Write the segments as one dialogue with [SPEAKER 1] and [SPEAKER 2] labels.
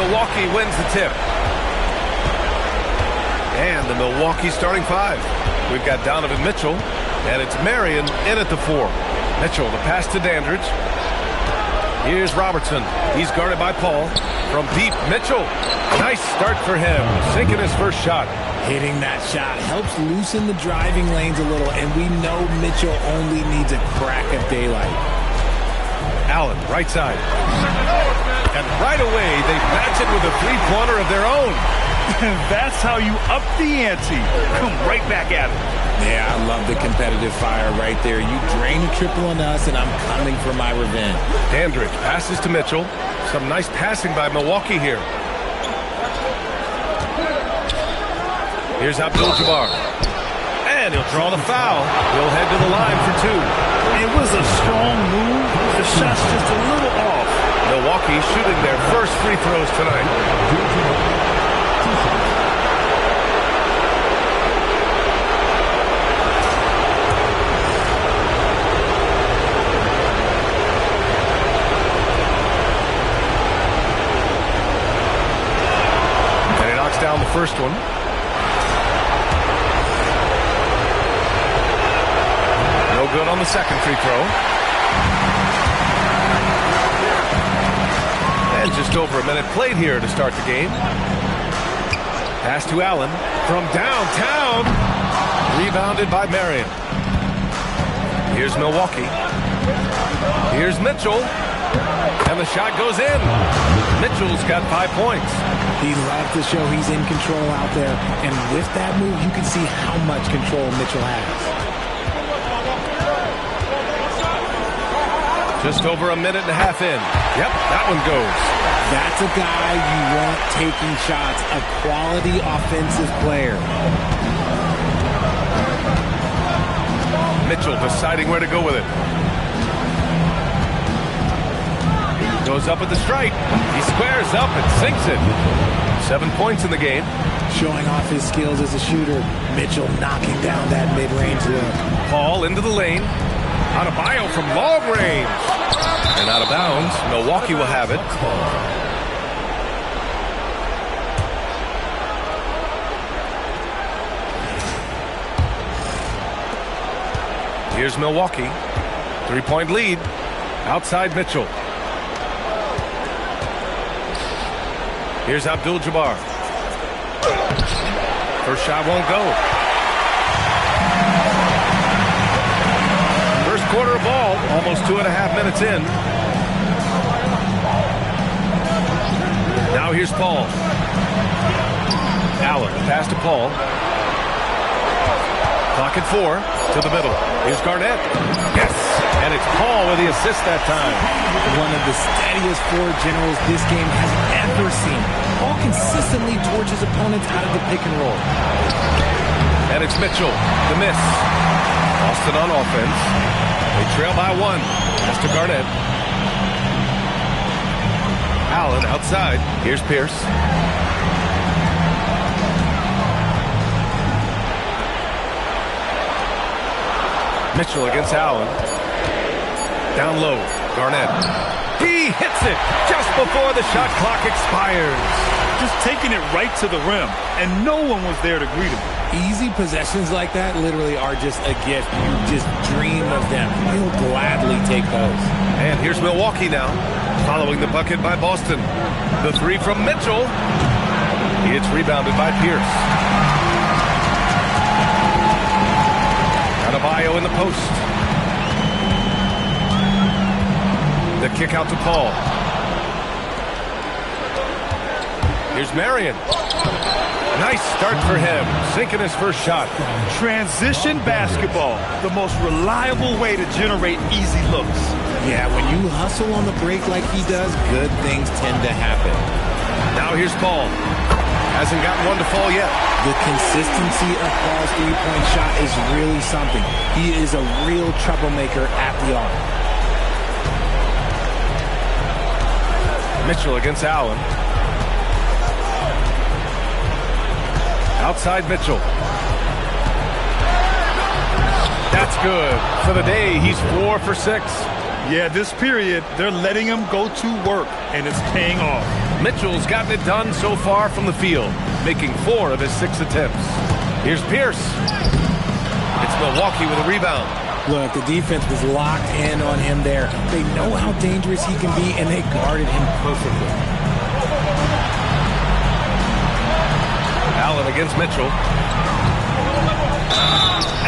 [SPEAKER 1] Milwaukee wins the tip. And the Milwaukee starting five. We've got Donovan Mitchell, and it's Marion in at the 4. Mitchell, the pass to Dandridge. Here's Robertson. He's guarded by Paul. From deep, Mitchell. Nice start for him. Sinking his first shot.
[SPEAKER 2] Hitting that shot helps loosen the driving lanes a little, and we know Mitchell only needs a crack of daylight.
[SPEAKER 1] Allen, right side. And right away, they match it with a three-pointer of their own.
[SPEAKER 3] That's how you up the ante. Come right back at it.
[SPEAKER 2] Yeah, I love the competitive fire right there. You drain a triple on us, and I'm coming for my revenge.
[SPEAKER 1] Dandridge passes to Mitchell. Some nice passing by Milwaukee here. Here's Abdul-Jabbar. And he'll draw the foul. He'll head to the line for 2.
[SPEAKER 3] It was a strong move. The shot's just a little off.
[SPEAKER 1] Milwaukee shooting their first free throws tonight. Down the first one. No good on the second free throw. And just over a minute played here to start the game. Pass to Allen from downtown. Rebounded by Marion. Here's Milwaukee. Here's Mitchell. And the shot goes in. Mitchell's got 5 points.
[SPEAKER 2] He loves to show he's in control out there. And with that move, you can see how much control Mitchell has.
[SPEAKER 1] Just over a minute and a half in. Yep, that one goes.
[SPEAKER 2] That's a guy you want taking shots. A quality offensive player.
[SPEAKER 1] Mitchell deciding where to go with it. Goes up at the stripe. He squares up and sinks it. 7 points in the game.
[SPEAKER 2] Showing off his skills as a shooter. Mitchell knocking down that mid-range look.
[SPEAKER 1] Paul into the lane. Adebayo from long range. And out of bounds. Milwaukee will have it. Here's Milwaukee. 3-point lead. Outside Mitchell. Here's Abdul-Jabbar. First shot won't go. First quarter of ball, almost 2.5 minutes in. Now here's Paul. Allen, pass to Paul. Clock at 4, to the middle. Here's Garnett. Yes, and it's Paul with the assist that time.
[SPEAKER 2] One of the steadiest floor generals this game has ever seen. Paul consistently torches opponents out of the pick and roll.
[SPEAKER 1] And it's Mitchell, the miss. Boston on offense. They trail by 1. Pass to Garnett. Allen outside. Here's Pierce. Mitchell against Allen. Down low. Garnett. He hits it just before the shot clock expires.
[SPEAKER 3] Just taking it right to the rim, and no one was there to greet him.
[SPEAKER 2] Easy possessions like that literally are just a gift. You just dream of them. He'll gladly take those.
[SPEAKER 1] And here's Milwaukee now, following the bucket by Boston. The 3 from Mitchell. It's rebounded by Pierce. Adebayo in the post. The kick out to Paul. Here's Marion. Nice start for him, sinking his first shot.
[SPEAKER 3] Transition basketball, the most reliable way to generate easy looks.
[SPEAKER 2] Yeah, when you hustle on the break like he does, good things tend to happen.
[SPEAKER 1] Now here's Paul. Hasn't got one to fall yet.
[SPEAKER 2] The consistency of Paul's three-point shot is really something. He is a real troublemaker at the arc.
[SPEAKER 1] Mitchell against Allen. Outside Mitchell. That's good. For the day, he's 4 for 6.
[SPEAKER 3] Yeah, this period, they're letting him go to work, and it's paying off.
[SPEAKER 1] Mitchell's gotten it done so far from the field, making 4 of his 6 attempts. Here's Pierce. It's Milwaukee with a rebound.
[SPEAKER 2] Look, the defense was locked in on him there. They know how dangerous he can be, and they guarded him perfectly.
[SPEAKER 1] Allen against Mitchell.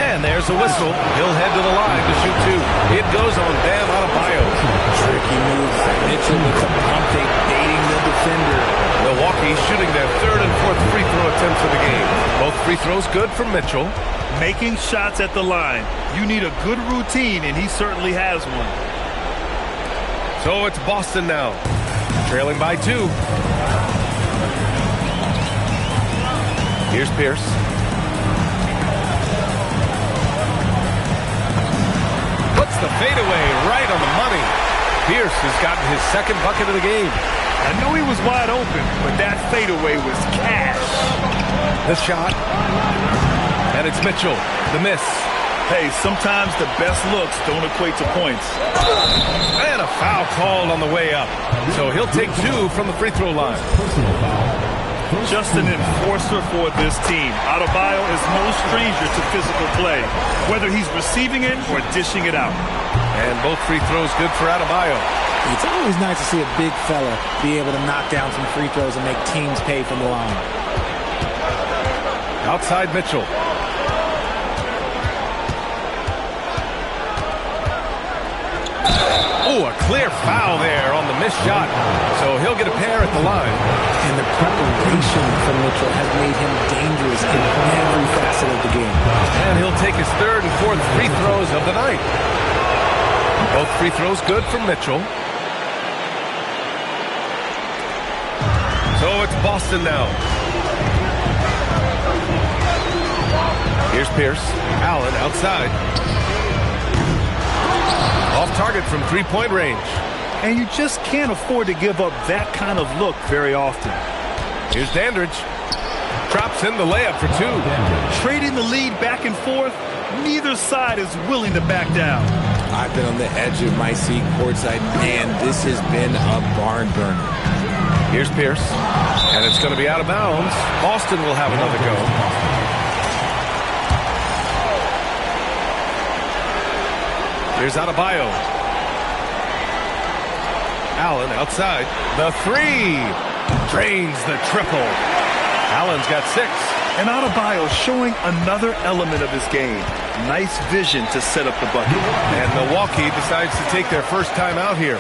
[SPEAKER 1] And there's a whistle. He'll head to the line to shoot 2. It goes on Bam Adebayo.
[SPEAKER 2] Tricky move. Mitchell with the pump fake, baiting the defender.
[SPEAKER 1] Milwaukee shooting their 3rd and 4th free throw attempts of the game. Both free throws good from Mitchell.
[SPEAKER 3] Making shots at the line. You need a good routine, and he certainly has one.
[SPEAKER 1] So it's Boston now, trailing by 2. Here's Pierce. Puts the fadeaway right on the money. Pierce has gotten his 2nd bucket of the game.
[SPEAKER 3] I knew he was wide open, but that fadeaway was cash.
[SPEAKER 1] The shot. And it's Mitchell. The miss.
[SPEAKER 3] Hey, sometimes the best looks don't equate to points.
[SPEAKER 1] And a foul called on the way up. So he'll take 2 from the free throw line.
[SPEAKER 3] Just an enforcer for this team. Adebayo is no stranger to physical play, whether he's receiving it or dishing it out.
[SPEAKER 1] And both free throws good for Adebayo.
[SPEAKER 2] It's always nice to see a big fella be able to knock down some free throws and make teams pay from the line.
[SPEAKER 1] Outside Mitchell. Oh, a clear foul there on the missed shot. So he'll get a pair at the line.
[SPEAKER 2] And the preparation from Mitchell has made him dangerous in every facet of the game.
[SPEAKER 1] And he'll take his 3rd and 4th free throws of the night. Both free throws good from Mitchell. So it's Boston now. Here's Pierce. Allen outside. Off target from 3-point range.
[SPEAKER 3] And you just can't afford to give up that kind of look very often.
[SPEAKER 1] Here's Dandridge. Drops in the layup for 2.
[SPEAKER 3] Trading the lead back and forth, neither side is willing to back down.
[SPEAKER 2] I've been on the edge of my seat courtside. Man, this has been a barn burner.
[SPEAKER 1] Here's Pierce. And it's going to be out of bounds. Boston will have another go. Here's Adebayo. Allen outside. The 3. Drains the triple. Allen's got 6.
[SPEAKER 3] And Adebayo showing another element of his game. Nice vision to set up the bucket.
[SPEAKER 1] And Milwaukee decides to take their first time out here.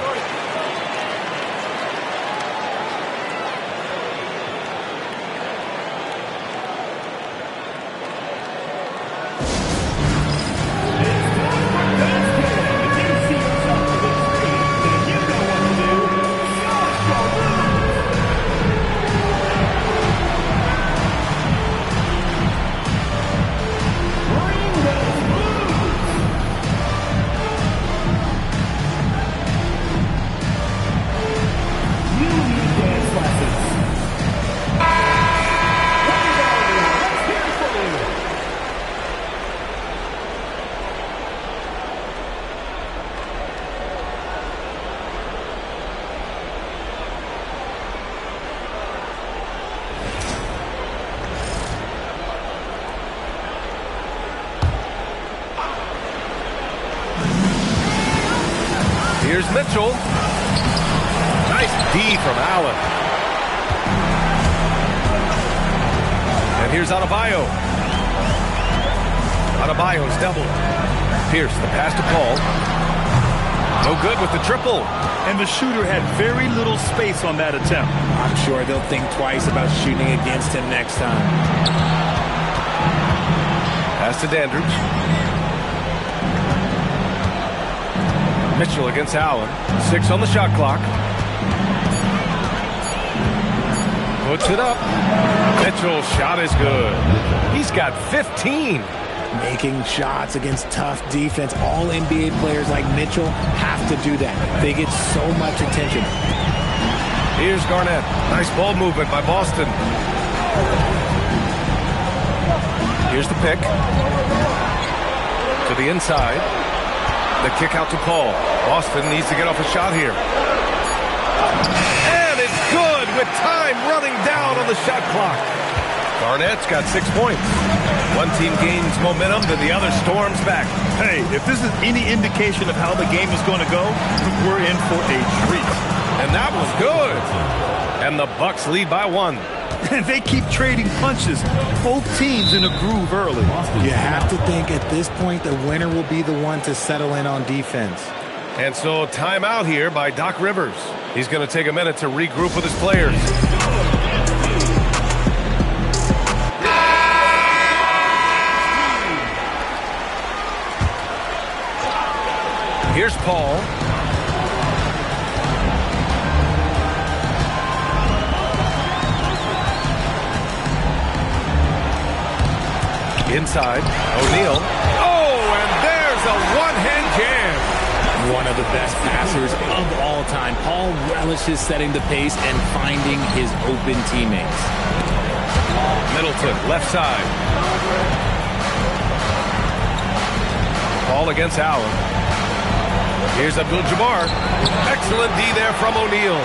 [SPEAKER 1] Here's Mitchell. Nice D from Allen. And here's Adebayo. Adebayo's double. Pierce, the pass to Paul. No good with the triple.
[SPEAKER 3] And the shooter had very little space on that attempt.
[SPEAKER 2] I'm sure they'll think twice about shooting against him next time.
[SPEAKER 1] Pass to Dandridge. Mitchell against Allen. 6 on the shot clock. Puts it up. Mitchell's shot is good. He's got 15.
[SPEAKER 2] Making shots against tough defense. All NBA players like Mitchell have to do that. They get so much attention.
[SPEAKER 1] Here's Garnett. Nice ball movement by Boston. Here's the pick. To the inside. The kick out to Paul. Boston needs to get off a shot here. And it's good with time running down on the shot clock. Garnett's got 6 points. One team gains momentum, then the other storms back.
[SPEAKER 3] Hey, if this is any indication of how the game is going to go, we're in for a treat.
[SPEAKER 1] And that was good. And the Bucks lead by 1.
[SPEAKER 3] And they keep trading punches. Both teams in a groove early.
[SPEAKER 2] You have to think at this point the winner will be the one to settle in on defense.
[SPEAKER 1] And so timeout here by Doc Rivers. He's going to take a minute to regroup with his players. Here's Paul. Inside, O'Neal. Oh, and there's a one-hand jam.
[SPEAKER 2] One of the best passers of all time. Paul relishes setting the pace and finding his open teammates.
[SPEAKER 1] Middleton, left side. Ball against Allen. Here's Abdul-Jabbar. Excellent D there from O'Neal.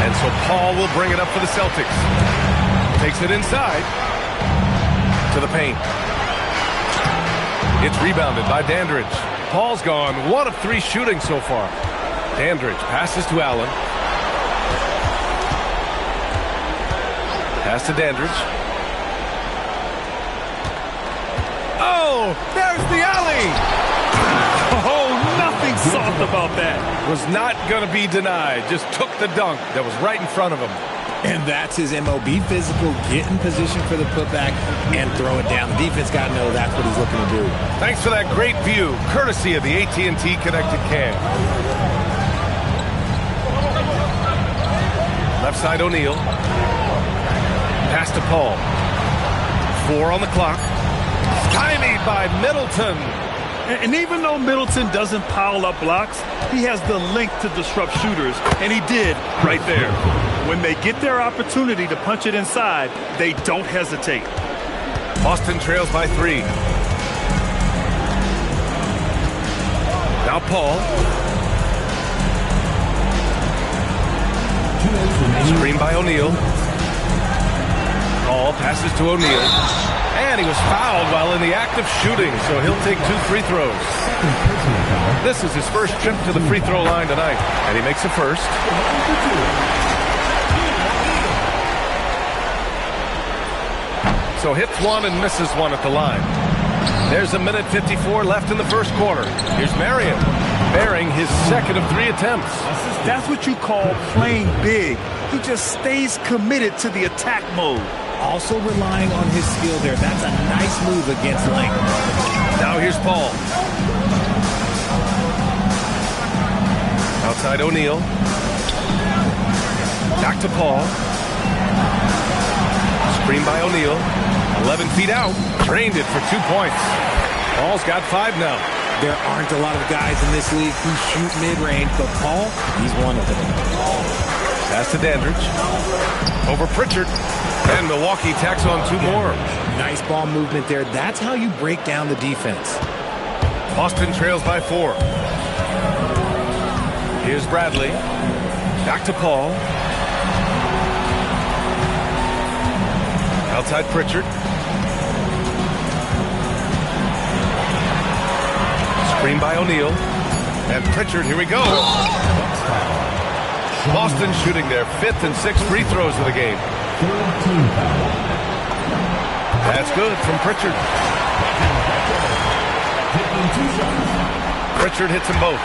[SPEAKER 1] And so Paul will bring it up for the Celtics. Takes it inside to the paint. It's rebounded by Dandridge. Paul's gone 1 of 3 shooting so far. Dandridge passes to Allen. Pass to Dandridge. Oh, there's the alley.
[SPEAKER 3] Oh, nothing soft about that.
[SPEAKER 1] Was not going to be denied. Just took the dunk that was right in front of him.
[SPEAKER 2] And that's his MO. Be physical, get in position for the putback, and throw it down. The defense got to know that's what he's looking to do.
[SPEAKER 1] Thanks for that great view, courtesy of the AT&T Connected Cam. Left side O'Neal. Pass to Paul. 4 on the clock. Stymied by Middleton.
[SPEAKER 3] And even though Middleton doesn't pile up blocks, he has the length to disrupt shooters, and he did right there. When they get their opportunity to punch it inside, they don't hesitate.
[SPEAKER 1] Boston trails by 3. Now Paul. Screen by O'Neal. Paul passes to O'Neal. And he was fouled while in the act of shooting, so he'll take 2 free throws. This is his first trip to the free throw line tonight, and he makes a first. So hits 1 and misses 1 at the line. There's 1:54 left in the first quarter. Here's Marion, bearing his 2nd of 3 attempts.
[SPEAKER 3] That's what you call playing big. He just stays committed to the attack mode.
[SPEAKER 2] Also relying on his skill there. That's a nice move against length.
[SPEAKER 1] Now here's Paul. Outside O'Neal. Back to Paul. Screen by O'Neal. 11 feet out. Drained it for 2 points. Paul's got 5 now.
[SPEAKER 2] There aren't a lot of guys in this league who shoot mid-range, but Paul, he's one of them.
[SPEAKER 1] Pass to Dandridge. Over Pritchard. And Milwaukee tacks on 2 more.
[SPEAKER 2] Nice ball movement there. That's how you break down the defense.
[SPEAKER 1] Boston trails by 4. Here's Bradley. Back to Paul. Outside Pritchard. Screen by O'Neal. And Pritchard, here we go. Boston shooting their 5th and 6th free throws of the game. That's good from Pritchard. Pritchard hits them both.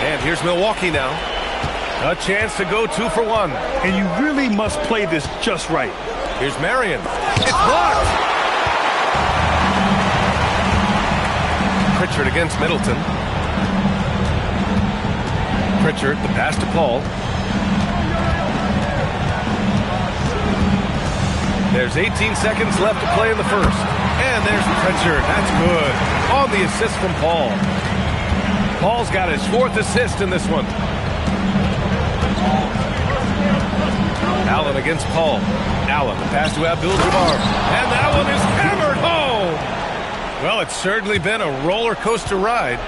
[SPEAKER 1] And here's Milwaukee now. A chance to go 2 for 1.
[SPEAKER 3] And you really must play this just right.
[SPEAKER 1] Here's Marion. It's blocked. Pritchard against Middleton. Pritchard, the pass to Paul. There's 18 seconds left to play in the first. And there's Pritchard. That's good. On the assist from Paul. Paul's got his 4th assist in this one. Allen against Paul. Allen, the pass to Abdul-Jabbar. And that one is hammered home. Well, it's certainly been a roller coaster ride.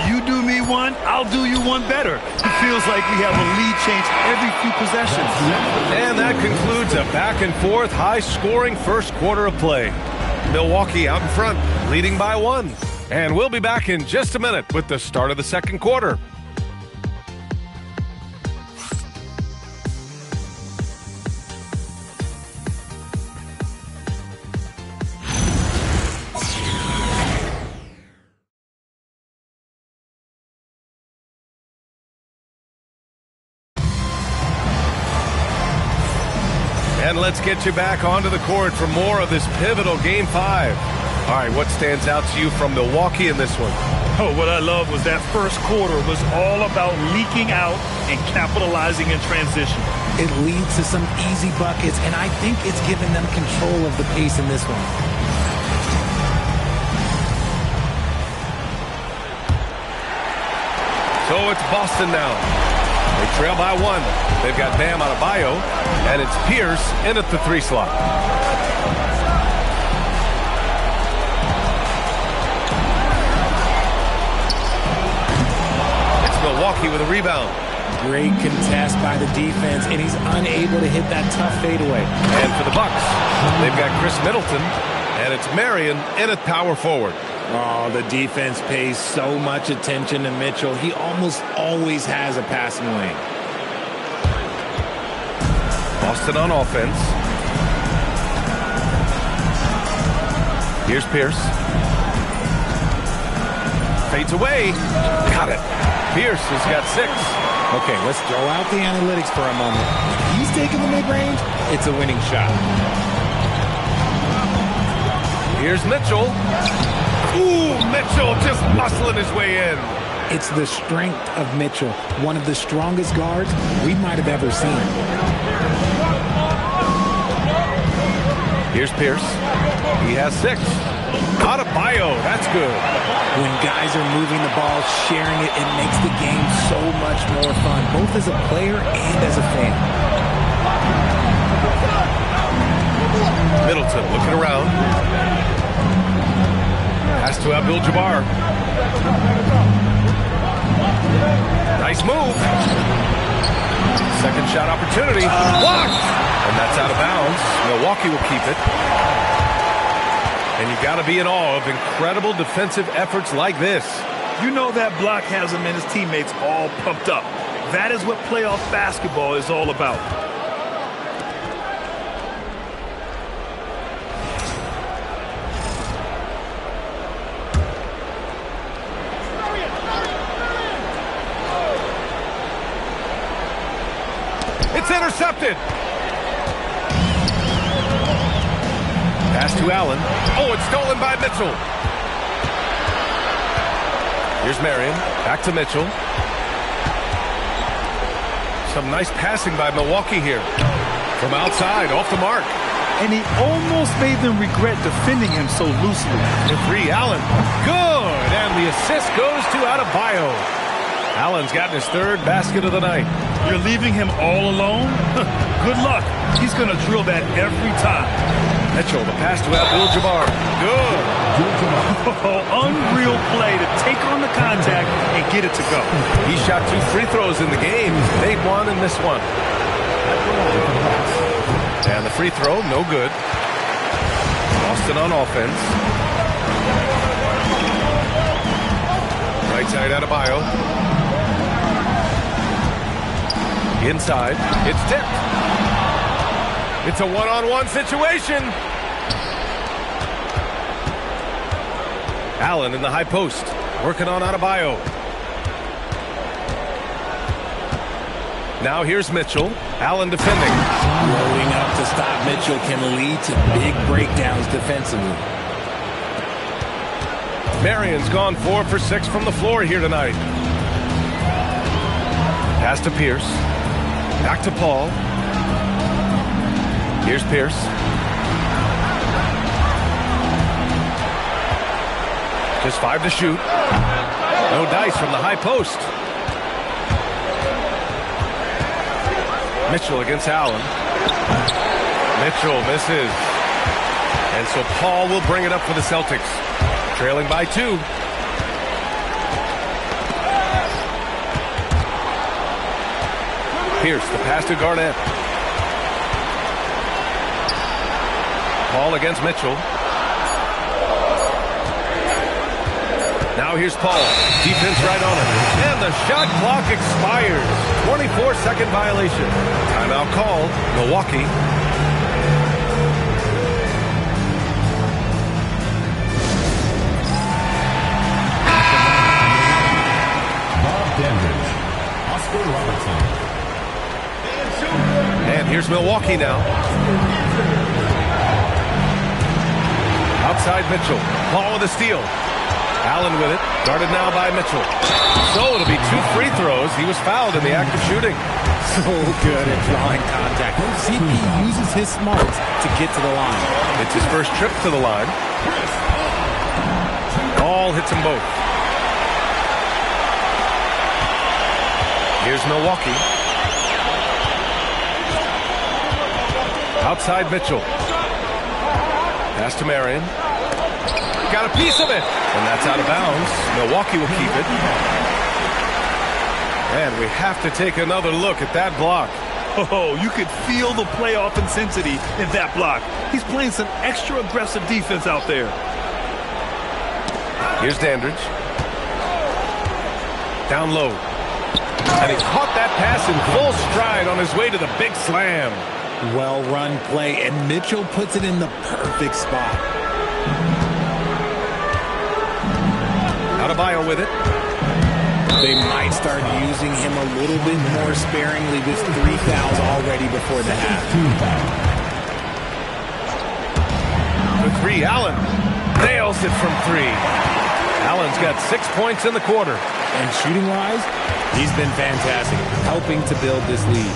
[SPEAKER 3] You do me one, I'll do you one better. It feels like we have a lead change every few possessions.
[SPEAKER 1] And that concludes a back-and-forth, high-scoring first quarter of play. Milwaukee out in front, leading by 1. And we'll be back in just a minute with the start of the second quarter. And let's get you back onto the court for more of this pivotal Game 5. All right, what stands out to you from Milwaukee in this one?
[SPEAKER 3] Oh, what I love was that first quarter was all about leaking out and capitalizing in transition.
[SPEAKER 2] It leads to some easy buckets, and I think it's given them control of the pace in this one.
[SPEAKER 1] So it's Boston now. They trail by 1. They've got Bam Adebayo, and it's Pierce in at the 3 slot. It's Milwaukee with a rebound.
[SPEAKER 2] Great contest by the defense, and he's unable to hit that tough fadeaway.
[SPEAKER 1] And for the Bucks, they've got Chris Middleton, and it's Marion in at power forward.
[SPEAKER 2] Oh, the defense pays so much attention to Mitchell. He almost always has a passing lane.
[SPEAKER 1] Boston on offense. Here's Pierce. Fades away. Got it. Pierce has got 6.
[SPEAKER 2] Okay, let's throw out the analytics for a moment. If he's taking the mid-range, it's a winning shot.
[SPEAKER 1] Here's Mitchell. Ooh, Mitchell just muscling his way in.
[SPEAKER 2] It's the strength of Mitchell, one of the strongest guards we might have ever seen.
[SPEAKER 1] Here's Pierce. He has 6. Adebayo, that's good.
[SPEAKER 2] When guys are moving the ball, sharing it, it makes the game so much more fun, both as a player and as a fan.
[SPEAKER 1] Middleton looking around. Pass to Abdul-Jabbar. Nice move. Second shot opportunity. Blocked! And that's out of bounds. Milwaukee will keep it. And you got to be in awe of incredible defensive efforts like this.
[SPEAKER 3] You know that block has him and his teammates all pumped up. That is what playoff basketball is all about.
[SPEAKER 1] It's intercepted. Pass to Allen. Oh, it's stolen by Mitchell. Here's Marion. Back to Mitchell. Some nice passing by Milwaukee here. From outside, off the mark.
[SPEAKER 3] And he almost made them regret defending him so loosely.
[SPEAKER 1] The 3, Allen. Good. And the assist goes to Adebayo. Allen's gotten his 3rd basket of the night.
[SPEAKER 3] You're leaving him all alone? Good luck. He's going to drill that every time.
[SPEAKER 1] Mitchell, the pass to Abdul-Jabbar. Good.
[SPEAKER 3] Oh, unreal play to take on the contact and get it to go.
[SPEAKER 1] He shot 2 free throws in the game. Made 1 and missed 1. And the free throw, no good. Boston on offense. Right side Adebayo. Inside, it's tipped. It's a one-on-one situation. Allen in the high post, working on Adebayo. Now here's Mitchell. Allen defending.
[SPEAKER 2] Loading up to stop Mitchell can lead to big breakdowns defensively.
[SPEAKER 1] Marion's gone 4 for 6 from the floor here tonight. Pass to Pierce. Back to Paul. Here's Pierce. Just 5 to shoot. No dice from the high post. Mitchell against Allen. Mitchell misses. And so Paul will bring it up for the Celtics. Trailing by 2. Pierce, the pass to Garnett. Paul against Mitchell. Now here's Paul. Defense right on him. And the shot clock expires. 24-second violation. Timeout called. Milwaukee. And here's Milwaukee now. Outside Mitchell. Paul with a steal. Allen with it. Guarded now by Mitchell. So it'll be 2 free throws. He was fouled in the act of shooting.
[SPEAKER 2] So good at drawing contact. CP uses his smarts to get to the line.
[SPEAKER 1] It's his first trip to the line. All hits them both. Here's Milwaukee. Outside Mitchell. Pass to Marion. Got a piece of it. And that's out of bounds. Milwaukee will keep it. And we have to take another look at that block.
[SPEAKER 3] Oh, you could feel the playoff intensity in that block. He's playing some extra aggressive defense out there.
[SPEAKER 1] Here's Dandridge. Down low. And he caught that pass in full stride on his way to the big slam.
[SPEAKER 2] Well-run play, and Mitchell puts it in the perfect spot.
[SPEAKER 1] Adebayo with it.
[SPEAKER 2] They might start using him a little bit more sparingly with 3 fouls already before the half.
[SPEAKER 1] For 3, Allen nails it from 3. Allen's got 6 points in the quarter.
[SPEAKER 2] And shooting-wise, he's been fantastic, helping to build this lead.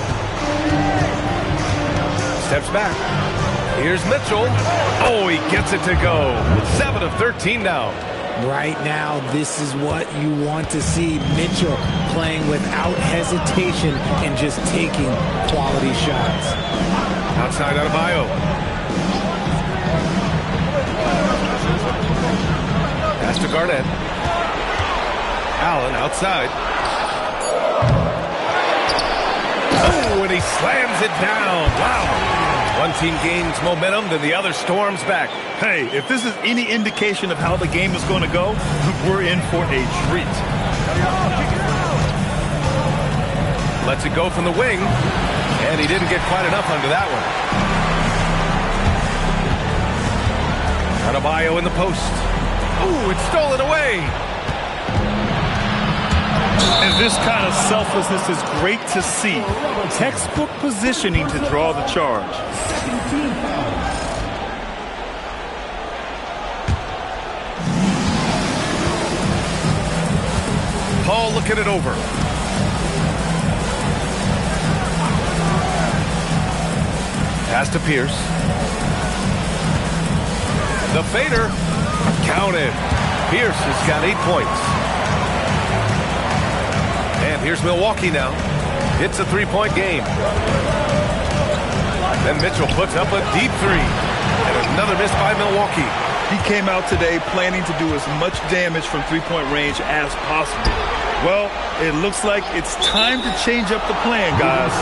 [SPEAKER 1] Steps back. Here's Mitchell. Oh, he gets it to go. 7 of 13 now.
[SPEAKER 2] Right now, this is what you want to see. Mitchell playing without hesitation and just taking quality shots.
[SPEAKER 1] Outside Adebayo. Pass to Garnett. Allen outside. Oh, and he slams it down. Wow. One team gains momentum, then the other storms back.
[SPEAKER 3] Hey, if this is any indication of how the game is going to go, we're in for a treat.
[SPEAKER 1] Lets it go from the wing, and he didn't get quite enough under that one. Adebayo in the post. Ooh, it's stolen away.
[SPEAKER 3] And this kind of selflessness is great to see. Textbook positioning to draw the charge.
[SPEAKER 1] Paul looking it over. Pass to Pierce. The fader. Counted. Pierce has got 8 points. And here's Milwaukee now. It's a 3-point game. Then Mitchell puts up a deep 3. And another miss by Milwaukee.
[SPEAKER 3] He came out today planning to do as much damage from 3-point range as possible. Well, it looks like it's time to change up the plan, guys.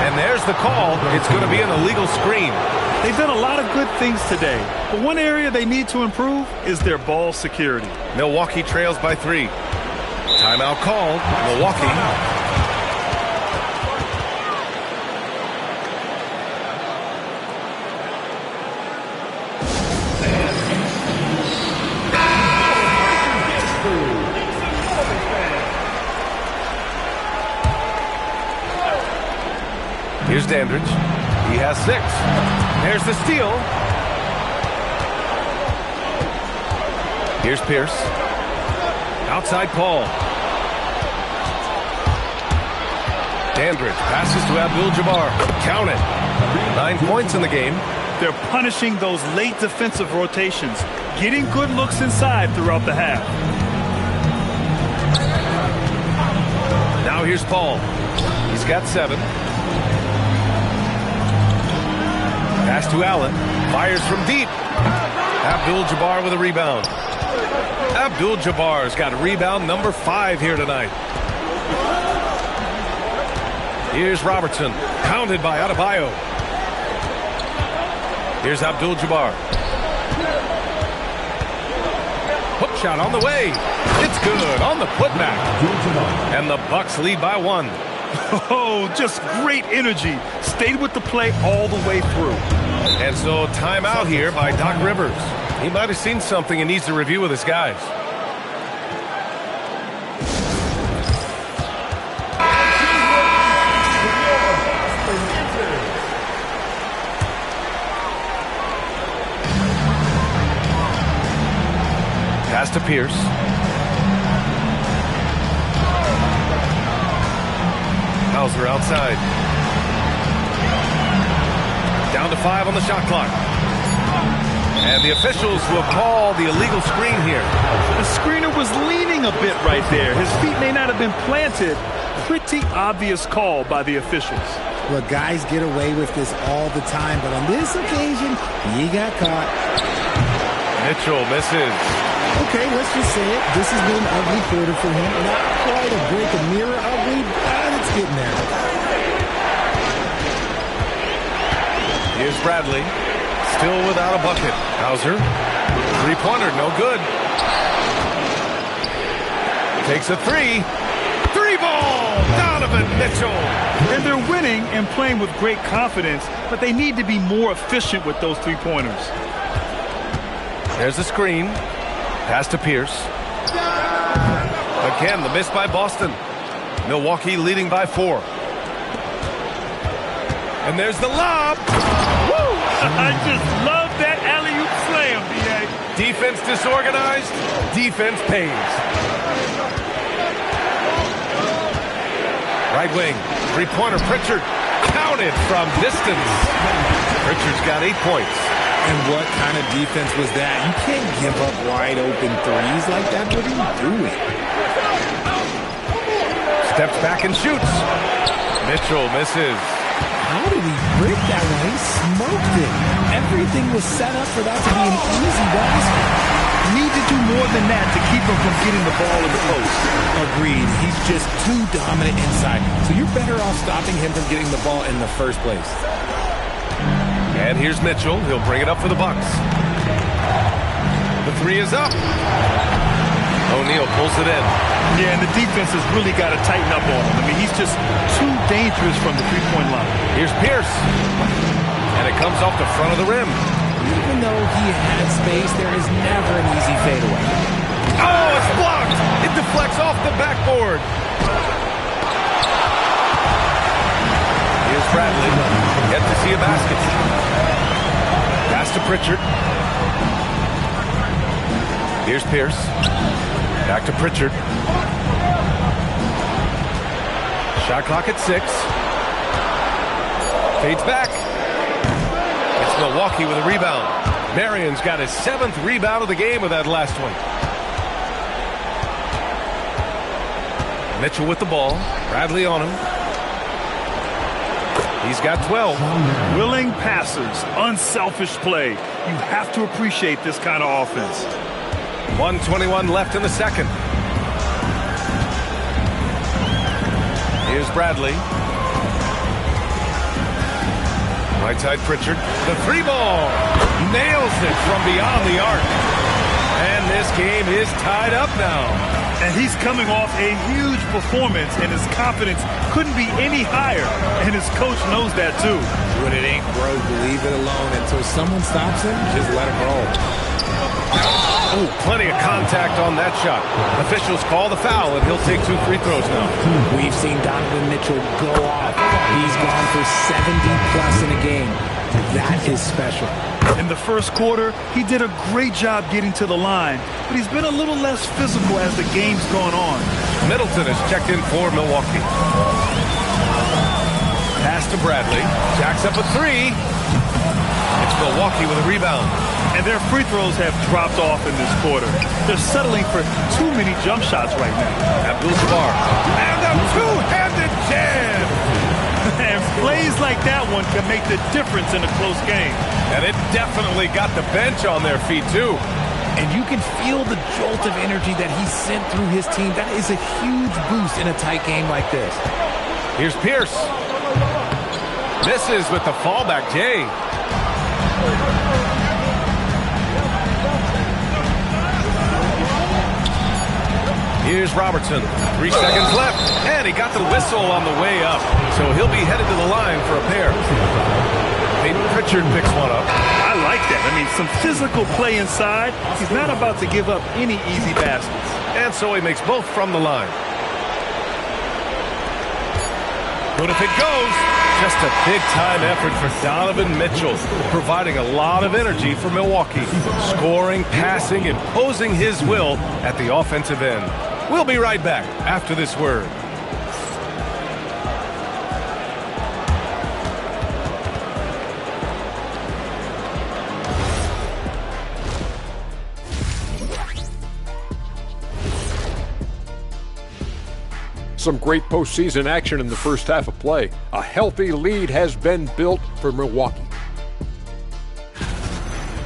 [SPEAKER 1] And there's the call. It's going to be an illegal screen.
[SPEAKER 3] They've done a lot of good things today, but one area they need to improve is their ball security.
[SPEAKER 1] Milwaukee trails by 3. Timeout called. Milwaukee. Here's Dandridge. He has 6. There's the steal. Here's Pierce. Outside Paul. Dandridge passes to Abdul-Jabbar. Count it. 9 points in the game.
[SPEAKER 3] They're punishing those late defensive rotations, getting good looks inside throughout the half.
[SPEAKER 1] Now here's Paul. He's got 7. Pass to Allen. Fires from deep. Abdul-Jabbar with a rebound. Abdul-Jabbar's got rebound number 5 here tonight. Here's Robertson, pounded by Adebayo. Here's Abdul-Jabbar. Hook shot on the way. It's good on the putback. And the Bucks lead by 1.
[SPEAKER 3] Oh, just great energy. Stayed with the play all the way through.
[SPEAKER 1] And so timeout here by Doc Rivers. He might have seen something and needs to review with his guys. Pass to Pierce. Hauser outside. Down to 5 on the shot clock. And the officials will call the illegal screen here.
[SPEAKER 3] The screener was leaning a bit right there. His feet may not have been planted. Pretty obvious call by the officials.
[SPEAKER 2] Look, guys get away with this all the time, but on this occasion, he got caught.
[SPEAKER 1] Mitchell misses.
[SPEAKER 2] Okay, let's just say it. This has been an ugly quarter for him. Not quite a break a mirror ugly, but it's getting there.
[SPEAKER 1] Here's Bradley. Still without a bucket. Hauser. Three-pointer, no good. Takes a 3. 3-ball! Donovan Mitchell!
[SPEAKER 3] And they're winning and playing with great confidence, but they need to be more efficient with those three-pointers.
[SPEAKER 1] There's the screen. Pass to Pierce. Again, the miss by Boston. Milwaukee leading by 4. And there's the lob.
[SPEAKER 3] Woo! I just love that alley-oop slam, B.A.
[SPEAKER 1] Defense disorganized. Defense pays. Right wing. Three-pointer. Pritchard. Counted from distance. Pritchard's got 8 points.
[SPEAKER 2] And what kind of defense was that? You can't give up wide open threes like that. What are you doing?
[SPEAKER 1] Steps back and shoots. Mitchell misses.
[SPEAKER 2] How did he break that one? He smoked it. Everything was set up for that to be an easy basket.
[SPEAKER 3] Need to do more than that to keep him from getting the ball in the post.
[SPEAKER 2] Agreed. He's just too dominant inside. So you're better off stopping him from getting the ball in the first place.
[SPEAKER 1] And here's Mitchell. He'll bring it up for the Bucks. The 3 is up. O'Neal pulls it in.
[SPEAKER 3] Yeah, and the defense has really got to tighten up on him. I mean, he's just too dangerous from the three-point line.
[SPEAKER 1] Here's Pierce. And it comes off the front of the rim.
[SPEAKER 2] Even though he had space, there is never an easy fadeaway.
[SPEAKER 1] Oh, it's blocked. It deflects off the backboard. Here's Bradley. Yet to see a basket. Pass to Pritchard. Here's Pierce. Back to Pritchard. Shot clock at 6. Fades back. It's Milwaukee with a rebound. Marion's got his 7th rebound of the game with that last one. Mitchell with the ball. Bradley on him. He's got 12.
[SPEAKER 3] Willing passes, unselfish play. You have to appreciate this kind of offense.
[SPEAKER 1] 1:21 left in the second. Here's Bradley. Right side Pritchard. The 3-ball. Nails it from beyond the arc. And this game is tied up now.
[SPEAKER 3] And he's coming off a huge performance, and his confidence couldn't be any higher. And his coach knows that, too.
[SPEAKER 2] When it ain't broke, leave it alone. Until someone stops him, just let him roll.
[SPEAKER 1] Oh, plenty of contact on that shot. Officials call the foul, and he'll take 2 free throws now.
[SPEAKER 2] We've seen Donovan Mitchell go off. He's gone for 70-plus in a game. That is special.
[SPEAKER 3] In the first quarter, he did a great job getting to the line, but he's been a little less physical as the game's gone on.
[SPEAKER 1] Middleton is checked in for Milwaukee. Pass to Bradley. Jacks up a 3. It's Milwaukee with a rebound.
[SPEAKER 3] And their free throws have dropped off in this quarter. They're settling for too many jump shots right now.
[SPEAKER 1] Abdul-Jabbar. And a two-handed jam.
[SPEAKER 3] And plays like that one can make the difference in a close game.
[SPEAKER 1] And it definitely got the bench on their feet, too.
[SPEAKER 2] And you can feel the jolt of energy that he sent through his team. That is a huge boost in a tight game like this.
[SPEAKER 1] Here's Pierce. Misses with the fallback, Jay. Here's Robertson. 3 seconds left. And he got the whistle on the way up. So he'll be headed to the line for a pair. Maybe Pritchard picks one up.
[SPEAKER 3] I like that. I mean, some physical play inside. He's not about to give up any easy baskets.
[SPEAKER 1] And so he makes both from the line. But if it goes, just a big-time effort for Donovan Mitchell, providing a lot of energy for Milwaukee, scoring, passing, imposing his will at the offensive end. We'll be right back after this word.
[SPEAKER 4] Some great postseason action in the first half of play. A healthy lead has been built for Milwaukee.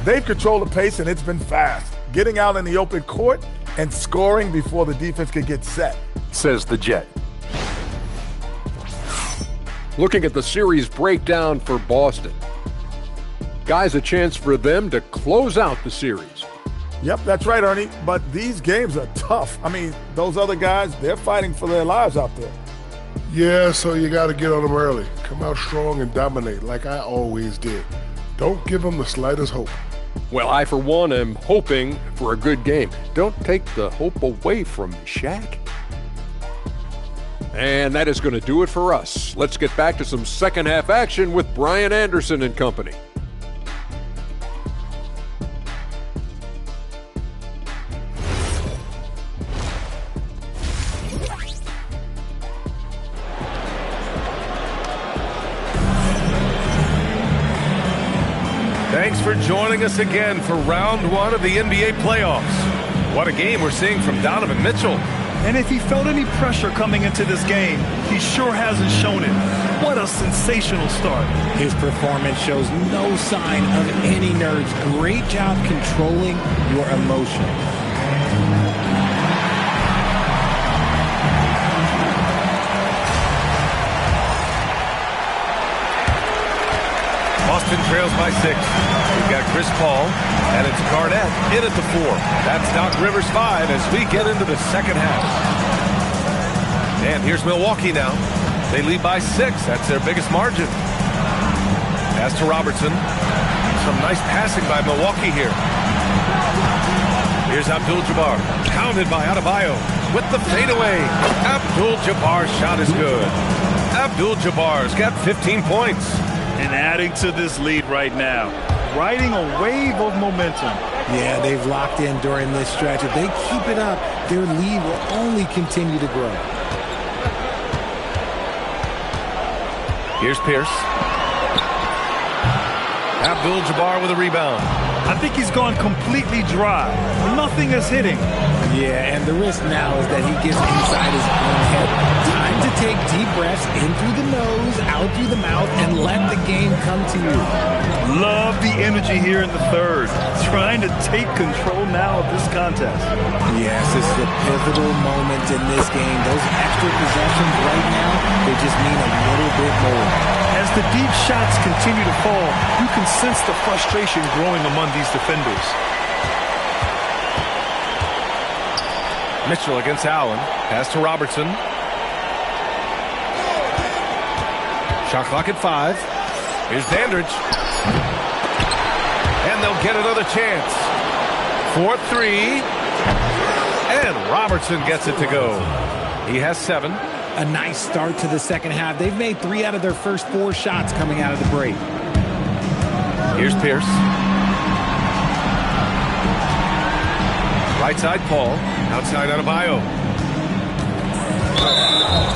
[SPEAKER 5] They've controlled the pace, and it's been fast. Getting out in the open court and scoring before the defense could get set.
[SPEAKER 4] Says the Jet. Looking at the series breakdown for Boston. Guys, a chance for them to close out the series.
[SPEAKER 5] Yep, that's right, Ernie. But these games are tough. I mean, those other guys, they're fighting for their lives out there.
[SPEAKER 6] Yeah, so you got to get on them early. Come out strong and dominate like I always did. Don't give them the slightest hope.
[SPEAKER 4] Well, I, for one, am hoping for a good game. Don't take the hope away from me, Shaq. And that is going to do it for us. Let's get back to some second half action with Brian Anderson and company.
[SPEAKER 1] Thanks for joining us again for round one of the NBA playoffs. What a game we're seeing from Donovan Mitchell.
[SPEAKER 3] And if he felt any pressure coming into this game, he sure hasn't shown it. What a sensational start.
[SPEAKER 2] His performance shows no sign of any nerves. Great job controlling your emotions.
[SPEAKER 1] Boston trails by 6. We've got Chris Paul, and it's Garnett in at the 4. That's Doc Rivers 5 as we get into the second half. And here's Milwaukee now. They lead by 6. That's their biggest margin. Pass to Robertson. Some nice passing by Milwaukee here. Here's Abdul-Jabbar. Pounded by Adebayo with the fadeaway. Abdul-Jabbar's shot is good. Abdul-Jabbar's got 15 points.
[SPEAKER 3] And adding to this lead right now, riding a wave of momentum.
[SPEAKER 2] Yeah, they've locked in during this stretch. If they keep it up, their lead will only continue to grow.
[SPEAKER 1] Here's Pierce. Abdul-Jabbar with a rebound.
[SPEAKER 3] I think he's gone completely dry. Nothing is hitting.
[SPEAKER 2] Yeah, and the risk now is that he gets inside his own head. Time to take deep breaths in through the nose, out through the mouth, and let the game come to you.
[SPEAKER 3] Love the energy here in the third. Trying to take control now of this contest.
[SPEAKER 2] Yes, this is a pivotal moment in this game. Those extra possessions right now, they just mean a little bit more.
[SPEAKER 3] As the deep shots continue to fall, you can sense the frustration growing among these defenders.
[SPEAKER 1] Mitchell against Allen. Pass to Robertson. Shot clock at 5. Here's Dandridge. And they'll get another chance. 4-3. And Robertson gets it to go. He has 7.
[SPEAKER 2] A nice start to the second half. They've made 3 out of their first 4 shots coming out of the break.
[SPEAKER 1] Here's Pierce. Right side, Paul. Outside, Adebayo.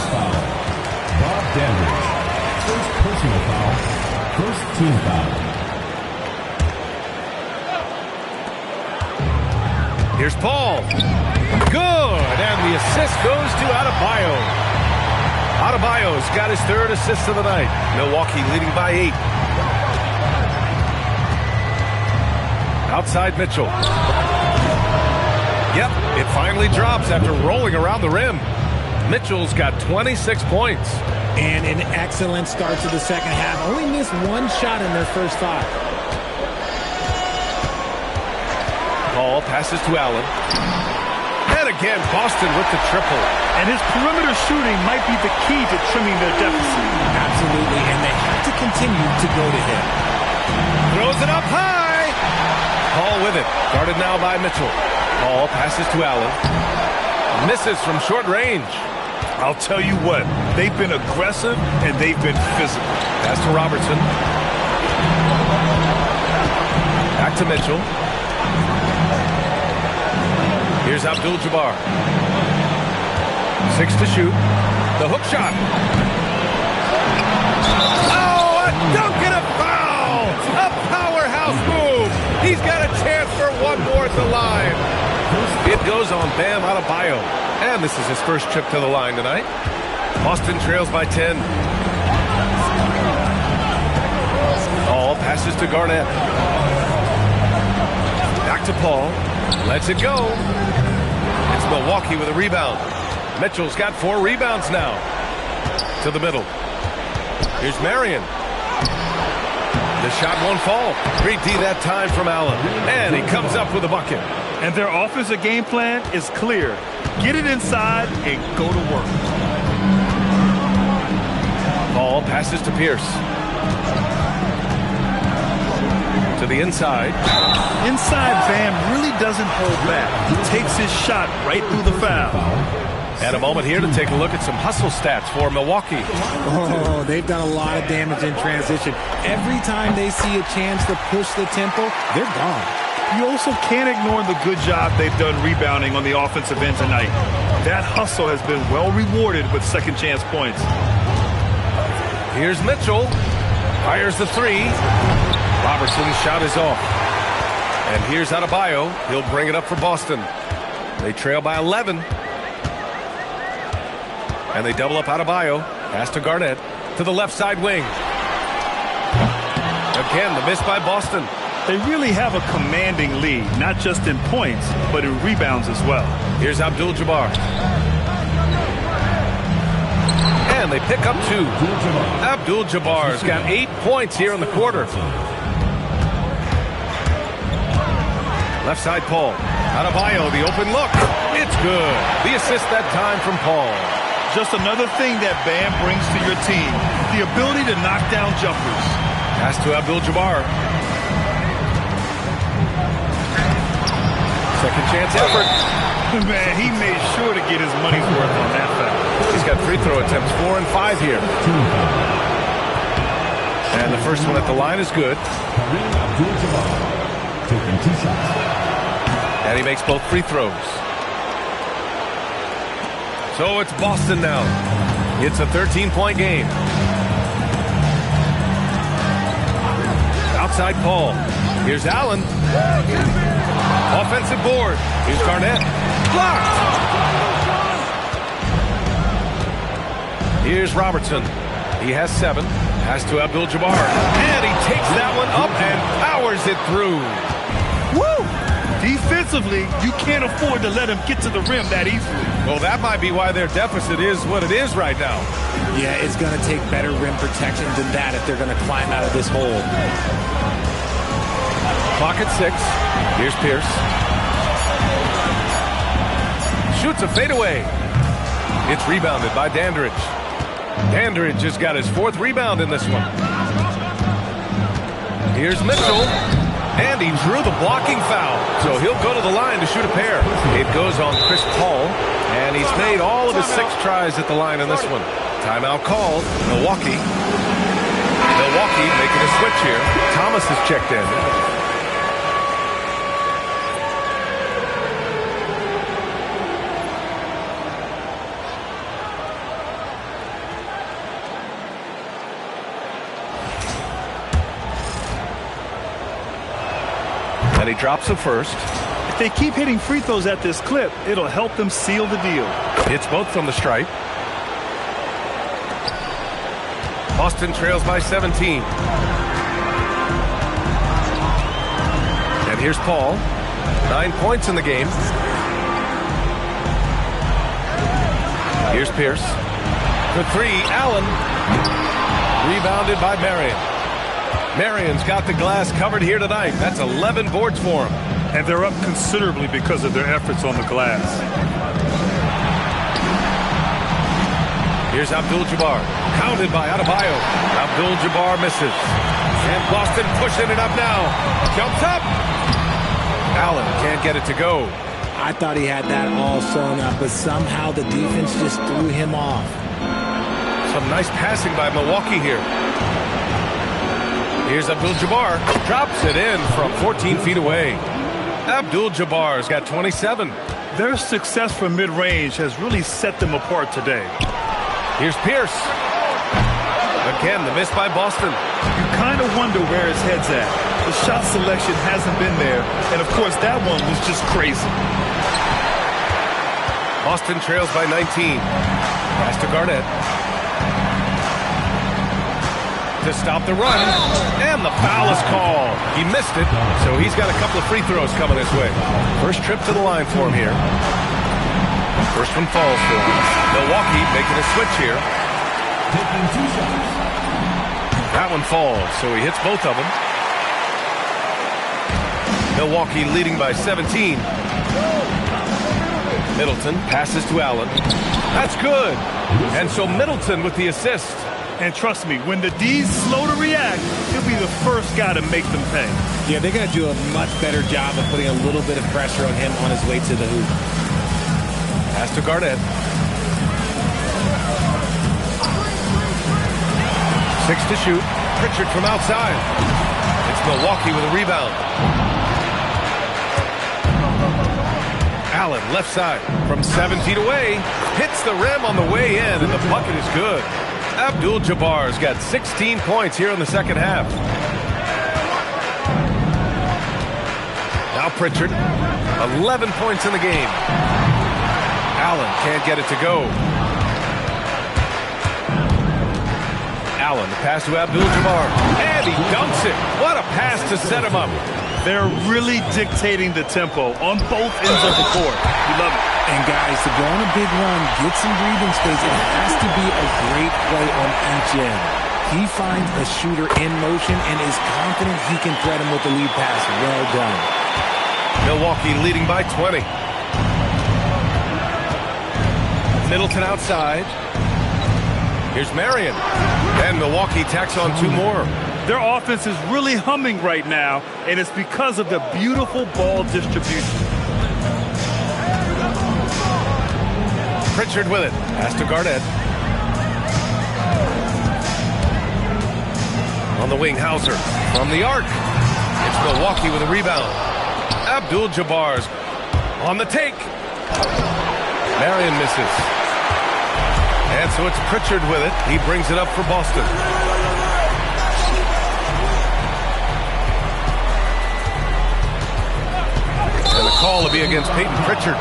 [SPEAKER 7] Foul. Bob Dandridge. First personal foul. First team foul.
[SPEAKER 1] Here's Paul. Good. And the assist goes to Adebayo. Adebayo's got his 3rd assist of the night. Milwaukee leading by 8. Outside Mitchell. Yep, it finally drops after rolling around the rim. Mitchell's got 26 points.
[SPEAKER 2] And an excellent start to the second half. Only missed one shot in their first 5.
[SPEAKER 1] Paul passes to Allen. And again, Boston with the triple.
[SPEAKER 3] And his perimeter shooting might be the key to trimming their deficit.
[SPEAKER 2] Absolutely, and they have to continue to go to him.
[SPEAKER 1] Throws it up high. Paul with it. Guarded now by Mitchell. Paul passes to Allen. Misses from short range.
[SPEAKER 3] I'll tell you what, they've been aggressive and they've been physical.
[SPEAKER 1] Pass to Robertson. Back to Mitchell. Here's Abdul-Jabbar. 6 to shoot. The hook shot. Oh, a dunk and a foul! A powerhouse move. He's got a chance for one more at the line. It goes on Bam Adebayo. And this is his first trip to the line tonight. Boston trails by 10. Paul passes to Garnett. Back to Paul. Lets it go. It's Milwaukee with a rebound. Mitchell's got 4 rebounds now. To the middle. Here's Marion. The shot won't fall. Great D that time from Allen. And he comes up with a bucket.
[SPEAKER 3] And their offensive game plan is clear. Get it inside and go to work.
[SPEAKER 1] Paul passes to Pierce. To the inside.
[SPEAKER 3] Inside, Bam really doesn't hold back. He takes his shot right through the foul.
[SPEAKER 1] And a moment here to take a look at some hustle stats for Milwaukee.
[SPEAKER 2] Oh, they've done a lot of damage in transition. Every time they see a chance to push the tempo, they're gone.
[SPEAKER 3] You also can't ignore the good job they've done rebounding on the offensive end tonight. That hustle has been well rewarded with second chance points.
[SPEAKER 1] Here's Mitchell. Fires the 3. Robertson's shot is off. And here's Adebayo. He'll bring it up for Boston. They trail by 11. And they double up Adebayo. Pass to Garnett. To the left side wing. Again, the miss by Boston.
[SPEAKER 3] They really have a commanding lead, not just in points, but in rebounds as well.
[SPEAKER 1] Here's Abdul-Jabbar. And they pick up 2. Abdul-Jabbar's got 8 points here in the quarter. Left side, Paul. Adebayo, the open look. It's good. The assist that time from Paul.
[SPEAKER 3] Just another thing that Bam brings to your team, the ability to knock down jumpers.
[SPEAKER 1] Pass to Abdul-Jabbar. Second chance effort.
[SPEAKER 3] Man, he made sure to get his money's worth on that foul.
[SPEAKER 1] He's got free throw attempts 4 and 5 here. And the first one at the line is good.
[SPEAKER 7] Taking 2 shots.
[SPEAKER 1] And he makes both free throws. So it's Boston now. It's a 13-point game. Outside Paul. Here's Allen. Offensive board. Here's Garnett. Blocked. Here's Robertson. He has 7. Pass to Abdul-Jabbar. And he takes that one up and powers it through.
[SPEAKER 3] Woo! Defensively, you can't afford to let him get to the rim that easily.
[SPEAKER 1] Well, that might be why their deficit is what it is right now.
[SPEAKER 2] Yeah, it's going to take better rim protection than that if they're going to climb out of this hole.
[SPEAKER 1] Clock at 6. Here's Pierce. Shoots a fadeaway. It's rebounded by Dandridge. Dandridge has got his 4th rebound in this one. Here's Mitchell. And he drew the blocking foul. So he'll go to the line to shoot a pair. It goes on Chris Paul. And he's made all of his 6 tries at the line in this one. Timeout called. Milwaukee. Milwaukee making a switch here. Thomas has checked in. And he drops the first.
[SPEAKER 3] If they keep hitting free throws at this clip, it'll help them seal the deal.
[SPEAKER 1] It's both from the stripe. Boston trails by 17. And here's Paul. 9 points in the game. Here's Pierce. For three, Allen. Rebounded by Marion. Marion's got the glass covered here tonight. That's 11 boards for him.
[SPEAKER 3] And they're up considerably because of their efforts on the glass.
[SPEAKER 1] Here's Abdul-Jabbar. Counted by Adebayo. Abdul-Jabbar misses. And Boston pushing it up now. Jumps up. Allen can't get it to go.
[SPEAKER 2] I thought he had that all sewn up, but somehow the defense just threw him off.
[SPEAKER 1] Some nice passing by Milwaukee here. Here's Abdul-Jabbar. Drops it in from 14 feet away. Abdul-Jabbar's got 27.
[SPEAKER 3] Their success from mid-range has really set them apart today.
[SPEAKER 1] Here's Pierce. Again, the miss by Boston.
[SPEAKER 3] You kind of wonder where his head's at. The shot selection hasn't been there, and of course that one was just crazy.
[SPEAKER 1] Boston trails by 19. Pass to Garnett. To stop the run, and the foul is called. He missed it, so he's got a couple of free throws coming his way. First trip to the line for him here. First one falls for him. Milwaukee making a switch here.
[SPEAKER 7] Taking 2 shots.
[SPEAKER 1] That one falls, so he hits both of them. Milwaukee leading by 17. Middleton passes to Allen. That's good. And so Middleton with the assist.
[SPEAKER 3] And trust me, when the D's slow to react, he'll be the first guy to make them pay.
[SPEAKER 2] Yeah, they're going to do a much better job of putting a little bit of pressure on him on his way to the hoop.
[SPEAKER 1] Pass to Garnett. 6 to shoot. Pritchard from outside. It's Milwaukee with a rebound. Allen, left side, from 7 feet away. Hits the rim on the way in, and the bucket is good. Abdul-Jabbar's got 16 points here in the second half. Now Pritchard, 11 points in the game. Allen can't get it to go. Allen, the pass to Abdul-Jabbar, and he dunks it. What a pass to set him up.
[SPEAKER 3] They're really dictating the tempo on both ends of the court. You love it.
[SPEAKER 2] And guys, to go on a big run, get some breathing space, it has to be a great play on each end. He finds a shooter in motion and is confident he can thread him with the lead pass. Well done.
[SPEAKER 1] Milwaukee leading by 20. Middleton outside. Here's Marion. And Milwaukee tacks on 2 more.
[SPEAKER 3] Their offense is really humming right now, and it's because of the beautiful ball distribution.
[SPEAKER 1] Pritchard with it. Pass to Garnett. On the wing, Hauser. From the arc. It's Milwaukee with a rebound. Abdul-Jabbar's on the take. Marion misses. And so it's Pritchard with it. He brings it up for Boston. And the call will be against Peyton Pritchard.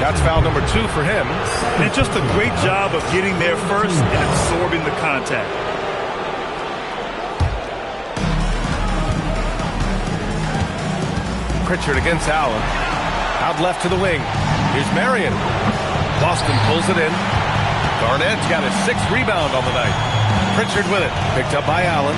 [SPEAKER 1] That's foul number 2 for him.
[SPEAKER 3] And just a great job of getting there first and absorbing the contact.
[SPEAKER 1] Pritchard against Allen. Out left to the wing. Here's Marion. Boston pulls it in. Garnett's got his 6th rebound on the night. Pritchard with it. Picked up by Allen.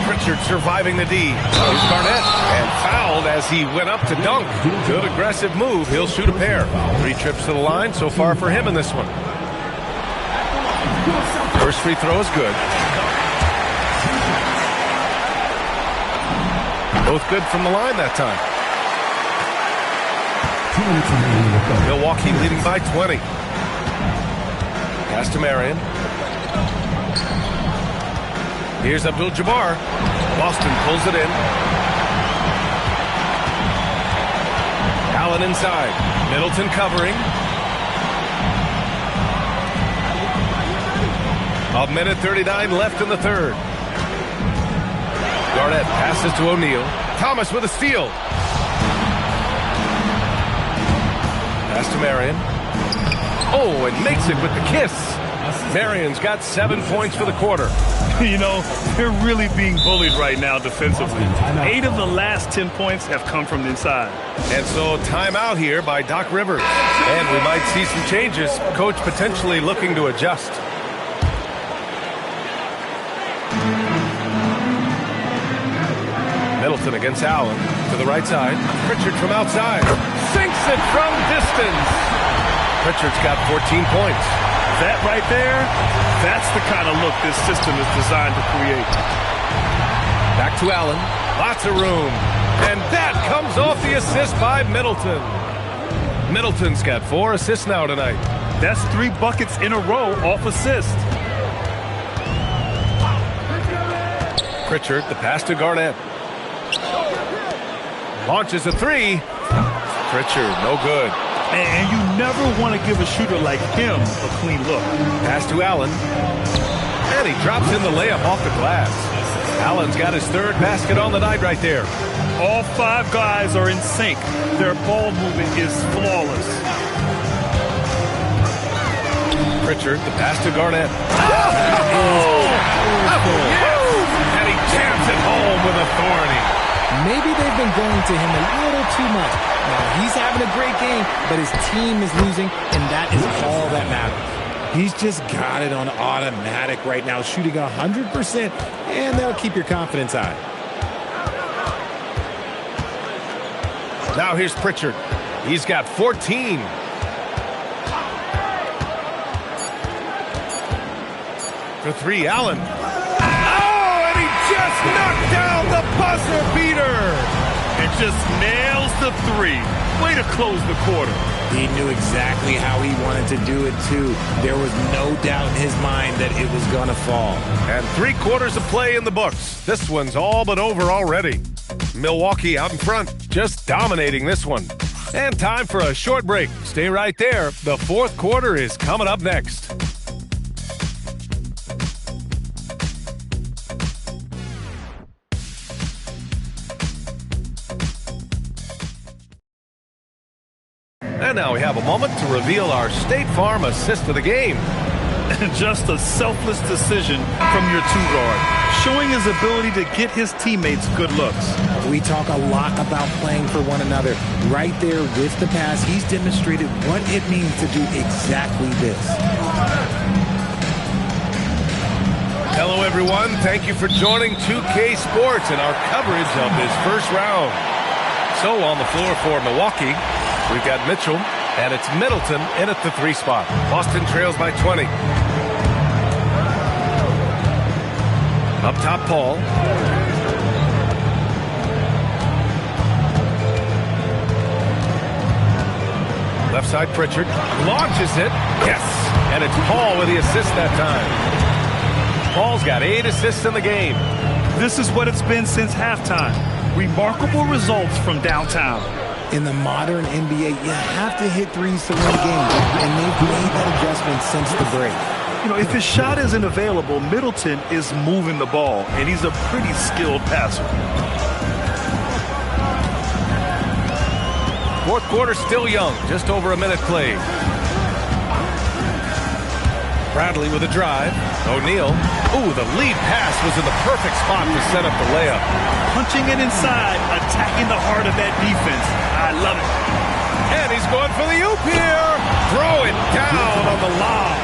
[SPEAKER 1] Pritchard surviving the D. Here's Garnett. And fouled as he went up to dunk. Good aggressive move. He'll shoot a pair. 3 trips to the line so far for him in this one. First free throw is good. Both good from the line that time. Milwaukee leading by 20. Pass to Marion. Here's Abdul-Jabbar. Boston pulls it in. Allen inside. Middleton covering. A minute 39 left in the third. Garnett passes to O'Neal. Thomas with a steal. Pass to Marion. Oh, and makes it with the kiss. Marion's got 7 points for the quarter.
[SPEAKER 3] You know, they're really being bullied right now defensively. 8 of the last 10 points have come from inside.
[SPEAKER 1] And so timeout here by Doc Rivers. And we might see some changes. Coach potentially looking to adjust. Middleton against Allen to the right side. Pritchard from outside. Sinks it from distance. Pritchard's got 14 points.
[SPEAKER 3] That right there, that's the kind of look this system is designed to create.
[SPEAKER 1] Back to Allen. Lots of room. And that comes off the assist by Middleton. Middleton's got 4 assists now tonight.
[SPEAKER 3] That's 3 buckets in a row off assist.
[SPEAKER 1] Pritchard, the pass to Garnett. Launches a 3. Pritchard, no good.
[SPEAKER 3] And you never want to give a shooter like him a clean look.
[SPEAKER 1] Pass to Allen. And he drops in the layup off the glass. Allen's got his 3rd basket on the night right there.
[SPEAKER 3] All 5 guys are in sync. Their ball movement is flawless.
[SPEAKER 1] Pritchard, the pass to Garnett. Oh! And he jams it home with authority.
[SPEAKER 2] Maybe they've been going to him a little too much. Now, he's having a great game, but his team is losing, and that is all that matters. He's just got it on automatic right now, shooting 100%, and that'll keep your confidence high.
[SPEAKER 1] Now here's Pritchard. He's got 14. For 3, Allen. Oh, and he just knocked down the buzzer beater.
[SPEAKER 3] It just nails the 3. Way to close the quarter.
[SPEAKER 2] He knew exactly how he wanted to do it, too. There was no doubt in his mind that it was going to fall.
[SPEAKER 1] And 3 quarters of play in the books. This one's all but over already. Milwaukee out in front, just dominating this one. And time for a short break. Stay right there. The 4th quarter is coming up next. And now we have a moment to reveal our State Farm assist of the game.
[SPEAKER 3] Just a selfless decision from your 2-guard, showing his ability to get his teammates good looks.
[SPEAKER 2] We talk a lot about playing for one another. Right there with the pass, he's demonstrated what it means to do exactly this.
[SPEAKER 1] Hello, everyone. Thank you for joining 2K Sports and our coverage of this first round. So on the floor for Milwaukee, we've got Mitchell, and it's Middleton in at the 3 spot. Boston trails by 20. Up top, Paul. Left side, Pritchard. Launches it. Yes! And it's Paul with the assist that time. Paul's got 8 assists in the game.
[SPEAKER 3] This is what it's been since halftime. Remarkable results from downtown.
[SPEAKER 2] In the modern NBA, you have to hit threes to win games, and they've made that adjustment since the break.
[SPEAKER 3] You know, if his shot isn't available, Middleton is moving the ball, and he's a pretty skilled passer.
[SPEAKER 1] 4th quarter still young, just over a minute played. Bradley with a drive. O'Neal. Ooh, the lead pass was in the perfect spot to set up the layup.
[SPEAKER 3] Punching it inside, attacking the heart of that defense. I love it.
[SPEAKER 1] And he's going for the oop here. Throw it down on the lob.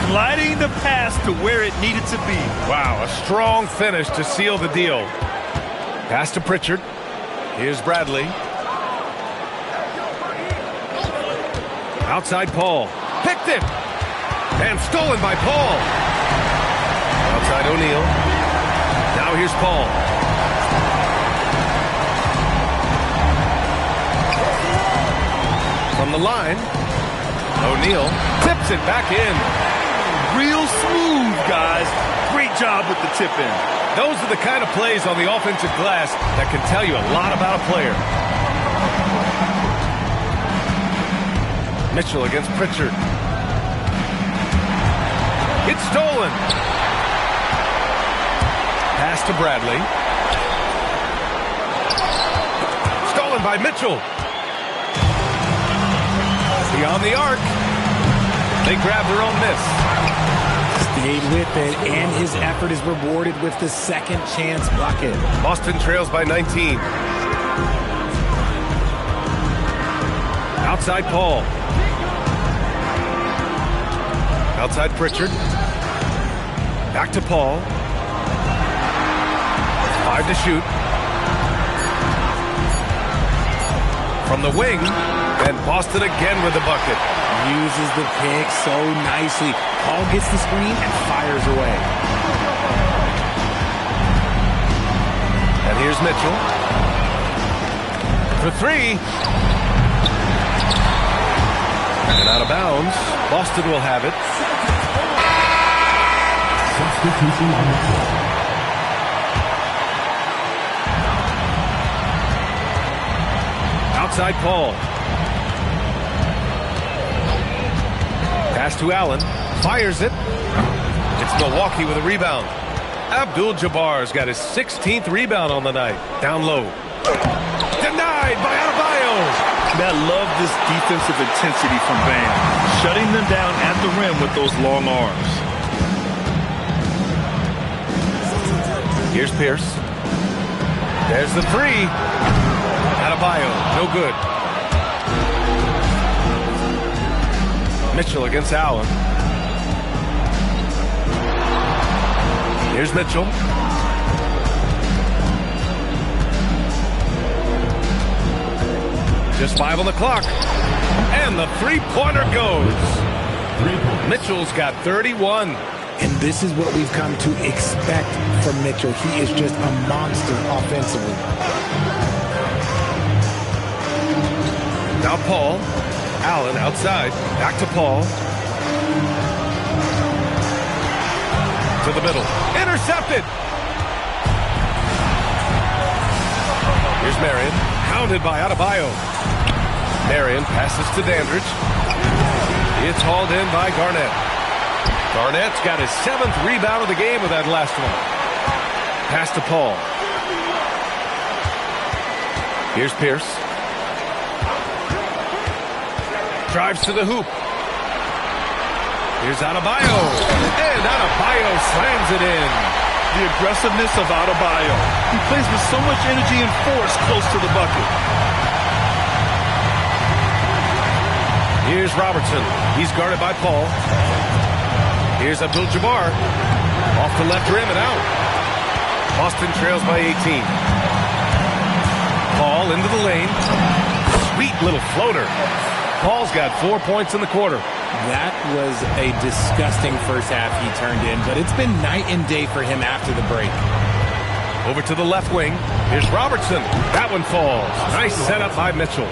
[SPEAKER 3] Gliding the pass to where it needed to be.
[SPEAKER 1] Wow, a strong finish to seal the deal. Pass to Pritchard. Here's Bradley. Outside Paul. Picked it. And stolen by Paul. Outside O'Neal. Now here's Paul. From the line, O'Neal tips it back in.
[SPEAKER 3] Real smooth, guys. Great job with the tip in.
[SPEAKER 1] Those are the kind of plays on the offensive glass that can tell you a lot about a player. Mitchell against Pritchard. It's stolen. Pass to Bradley. Stolen by Mitchell. Beyond the arc. They grab their own miss.
[SPEAKER 2] Stayed with it, and his effort is rewarded with the second chance bucket.
[SPEAKER 1] Boston trails by 19. Outside Paul. Outside Pritchard. Back to Paul. 5 to shoot. From the wing, and Boston again with the bucket.
[SPEAKER 2] Uses the pick so nicely. Paul gets the screen and fires away.
[SPEAKER 1] And here's Mitchell. For 3. And out of bounds. Boston will have it.
[SPEAKER 7] Substitution on the floor.
[SPEAKER 1] Outside Paul. Pass to Allen. Fires it. It's Milwaukee with a rebound. Abdul-Jabbar's got his 16th rebound on the night. Down low. Denied by Adebayo.
[SPEAKER 3] I love this defensive intensity from Bam. Shutting them down at the rim with those long arms.
[SPEAKER 1] Here's Pierce. There's the 3. Adebayo, no good. Mitchell against Allen. Here's Mitchell. Just 5 on the clock. And the three-pointer goes. Mitchell's got 31.
[SPEAKER 2] And this is what we've come to expect from Mitchell. He is just a monster offensively.
[SPEAKER 1] Now Paul. Allen outside. Back to Paul. To the middle. Intercepted. Here's Marion. Hounded by Adebayo. Marion passes to Dandridge. It's hauled in by Garnett. Garnett's got his 7th rebound of the game with that last one. Pass to Paul. Here's Pierce. Drives to the hoop. Here's Adebayo. And Adebayo slams it in.
[SPEAKER 3] The aggressiveness of Adebayo. He plays with so much energy and force close to the bucket.
[SPEAKER 1] Here's Robertson. He's guarded by Paul. Here's Abdul-Jabbar. Off the left rim and out. Boston trails by 18. Paul into the lane. Sweet little floater. Paul's got 4 points in the quarter.
[SPEAKER 2] That was a disgusting first half he turned in, but it's been night and day for him after the break.
[SPEAKER 1] Over to the left wing. Here's Robertson. That one falls. Nice setup by Mitchell.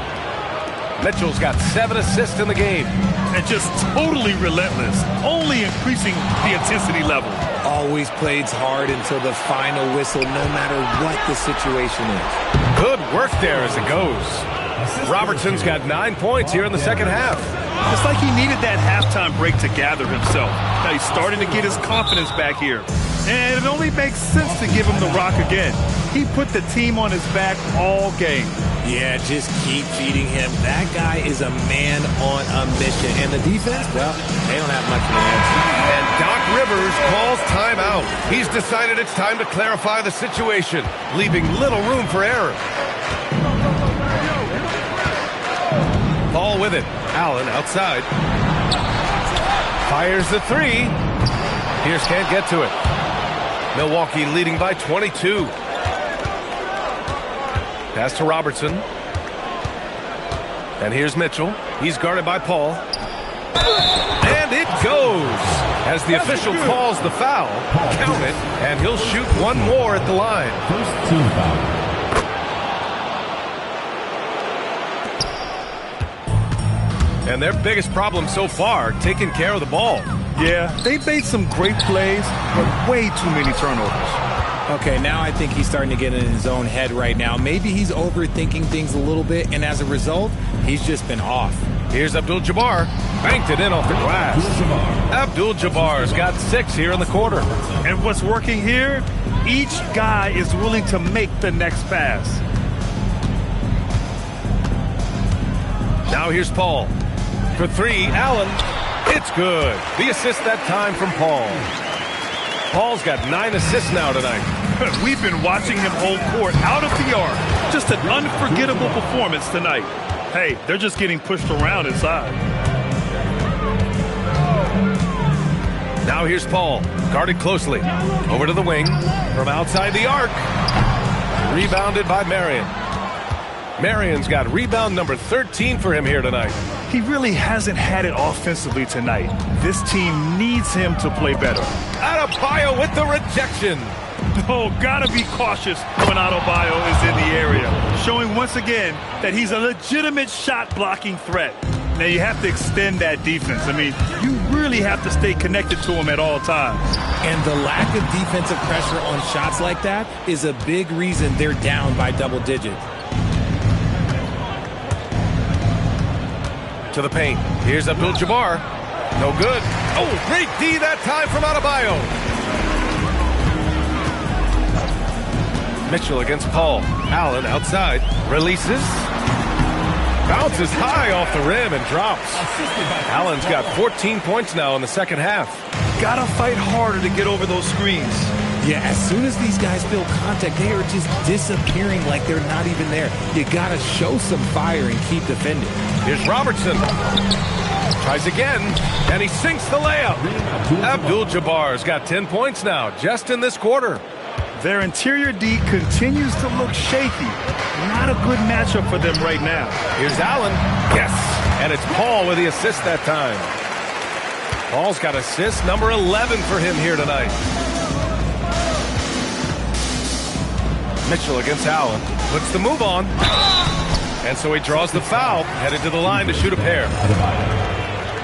[SPEAKER 1] Mitchell's got 7 assists in the game.
[SPEAKER 3] And just totally relentless, only increasing the intensity level.
[SPEAKER 2] Always plays hard until the final whistle, no matter what the situation is.
[SPEAKER 1] Good work there as it goes. Robertson's got 9 points here in the second half.
[SPEAKER 3] It's like he needed that halftime break to gather himself. Now he's starting to get his confidence back here. And it only makes sense to give him the rock again. He put the team on his back all game.
[SPEAKER 2] Yeah, just keep feeding him. That guy is a man on a mission. And the defense, well, they don't have much of an answer.
[SPEAKER 1] And Doc Rivers calls timeout. He's decided it's time to clarify the situation, leaving little room for error. Paul with it. Allen outside. Fires the 3. Pierce can't get to it. Milwaukee leading by 22. Pass to Robertson. And here's Mitchell. He's guarded by Paul. And it goes. As the official calls the foul, count it, and he'll shoot one more at the line.
[SPEAKER 7] First team foul.
[SPEAKER 1] And their biggest problem so far, taking care of the ball.
[SPEAKER 3] Yeah, they've made some great plays, but way too many turnovers.
[SPEAKER 2] Okay, now I think he's starting to get in his own head right now. Maybe he's overthinking things a little bit, and as a result, he's just been off.
[SPEAKER 1] Here's Abdul-Jabbar. Banked it in off the glass. Abdul-Jabbar's got 6 here in the quarter.
[SPEAKER 3] And what's working here? Each guy is willing to make the next pass.
[SPEAKER 1] Now here's Paul. For 3, Allen. It's good. The assist that time from Paul. Paul's got 9 assists now tonight.
[SPEAKER 3] We've been watching him hold court out of the arc. Just an unforgettable performance tonight. Hey, they're just getting pushed around inside.
[SPEAKER 1] Now here's Paul, guarded closely. Over to the wing, from outside the arc. Rebounded by Marion. Marion's got rebound number 13 for him here tonight.
[SPEAKER 3] He really hasn't had it offensively tonight. This team needs him to play better.
[SPEAKER 1] Adebayo with the rejection.
[SPEAKER 3] Oh, gotta be cautious when Adebayo is in the area. Showing once again that he's a legitimate shot-blocking threat. Now, you have to extend that defense. I mean, you really have to stay connected to him at all times.
[SPEAKER 2] And the lack of defensive pressure on shots like that is a big reason they're down by double digits.
[SPEAKER 1] To the paint. Here's Abdul-Jabbar. No good. Oh, great D that time from Adebayo. Mitchell against Paul. Allen outside. Releases. Bounces high off the rim and drops. Allen's got 14 points now in the second half.
[SPEAKER 3] Gotta fight harder to get over those screens.
[SPEAKER 2] Yeah, as soon as these guys feel contact, they are just disappearing like they're not even there. You gotta show some fire and keep defending.
[SPEAKER 1] Here's Robertson. Tries again, and he sinks the layup. Abdul-Jabbar's got 10 points now, just in this quarter.
[SPEAKER 3] Their interior D continues to look shaky. Not a good matchup for them right now.
[SPEAKER 1] Here's Allen. Yes, and it's Paul with the assist that time. Paul's got assist number 11 for him here tonight. Mitchell against Allen. Puts the move on. And so he draws the foul, headed to the line to shoot a pair.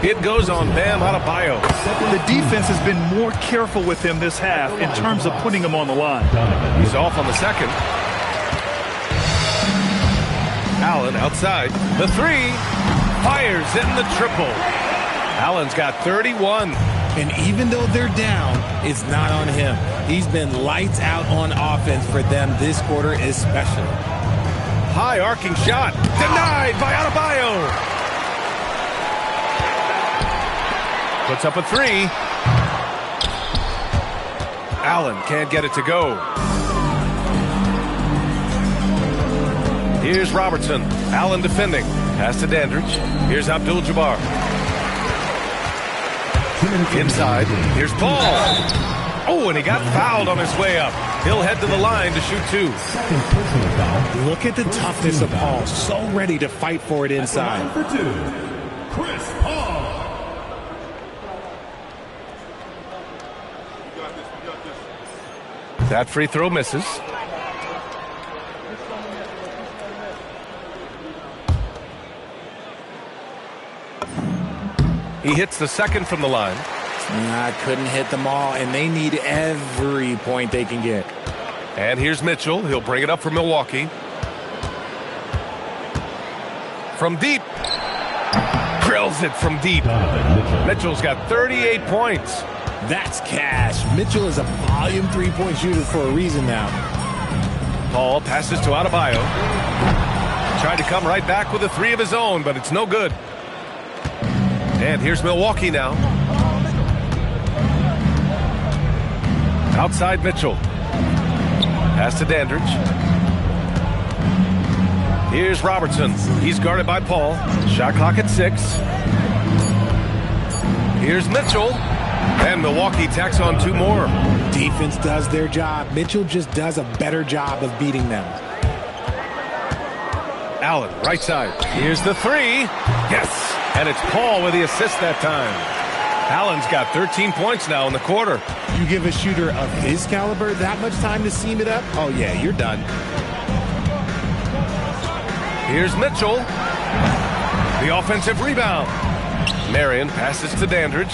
[SPEAKER 1] It goes on Bam Adebayo.
[SPEAKER 3] The defense has been more careful with him this half in terms of putting him on the line.
[SPEAKER 1] He's off on the second. Allen outside. The three. Fires in the triple. Allen's got 31.
[SPEAKER 2] And even though they're down, it's not on him. He's been lights out on offense for them this quarter especially.
[SPEAKER 1] High arcing shot. Denied by Adebayo. Puts up a three. Allen can't get it to go. Here's Robertson. Allen defending. Pass to Dandridge. Here's Abdul-Jabbar. Inside. Here's Paul. Oh, and he got fouled on his way up. He'll head to the line to shoot two.
[SPEAKER 2] Look at the toughness of Paul. So ready to fight for it inside.
[SPEAKER 7] For two, Chris Paul.
[SPEAKER 1] That free throw misses. He hits the second from the line.
[SPEAKER 2] Couldn't hit them all, and they need every point they can get.
[SPEAKER 1] And here's Mitchell. He'll bring it up for Milwaukee. From deep. Drills it from deep. Mitchell's got 38 points.
[SPEAKER 2] That's cash. Mitchell is a volume three-point shooter for a reason now.
[SPEAKER 1] Paul passes to Adebayo. Tried to come right back with a three of his own, but it's no good. And here's Milwaukee now. Outside Mitchell. Pass to Dandridge. Here's Robertson. He's guarded by Paul. Shot clock at 6. Here's Mitchell. And Milwaukee tacks on 2 more.
[SPEAKER 2] Defense does their job. Mitchell just does a better job of beating them.
[SPEAKER 1] Allen, right side. Here's the three. Yes. And it's Paul with the assist that time. Allen's got 13 points now in the quarter.
[SPEAKER 2] You give a shooter of his caliber that much time to seam it up? Oh, yeah, you're done.
[SPEAKER 1] Here's Mitchell. The offensive rebound. Marion passes to Dandridge.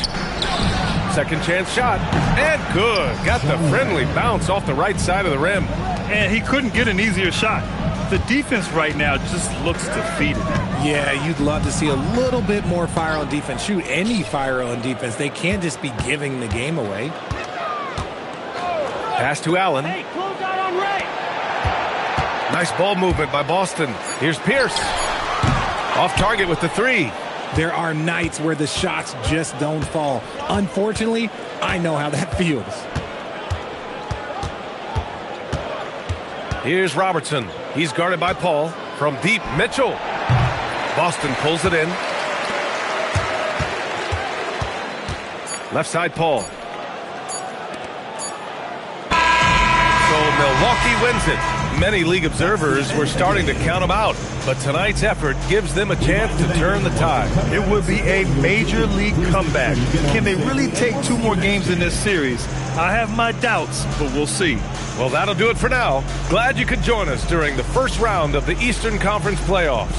[SPEAKER 1] Second chance shot. And good. Got the friendly bounce off the right side of the rim.
[SPEAKER 3] And he couldn't get an easier shot. The defense right now just looks defeated.
[SPEAKER 2] Yeah, you'd love to see a little bit more fire on defense. Shoot, any fire on defense. They can't just be giving the game away.
[SPEAKER 1] Pass to Allen.
[SPEAKER 8] Hey, close out on Ray.
[SPEAKER 1] Nice ball movement by Boston. Here's Pierce. Off target with the three.
[SPEAKER 2] There are nights where the shots just don't fall. Unfortunately, I know how that feels.
[SPEAKER 1] Here's Robertson. He's guarded by Paul. From deep, Mitchell. Boston pulls it in. Left side, Paul. So Milwaukee wins it. Many league observers were starting to count them out, but tonight's effort gives them a chance to turn the tide.
[SPEAKER 3] It would be a major league comeback. Can they really take 2 more games in this series? I have my doubts, but we'll see.
[SPEAKER 1] Well, that'll do it for now. Glad you could join us during the first round of the Eastern Conference playoffs.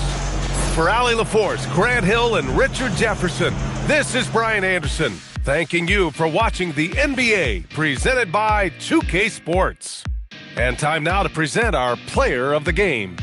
[SPEAKER 1] For Allie LaForce, Grant Hill, and Richard Jefferson, this is Brian Anderson, thanking you for watching the NBA presented by 2K Sports. And time now to present our player of the game.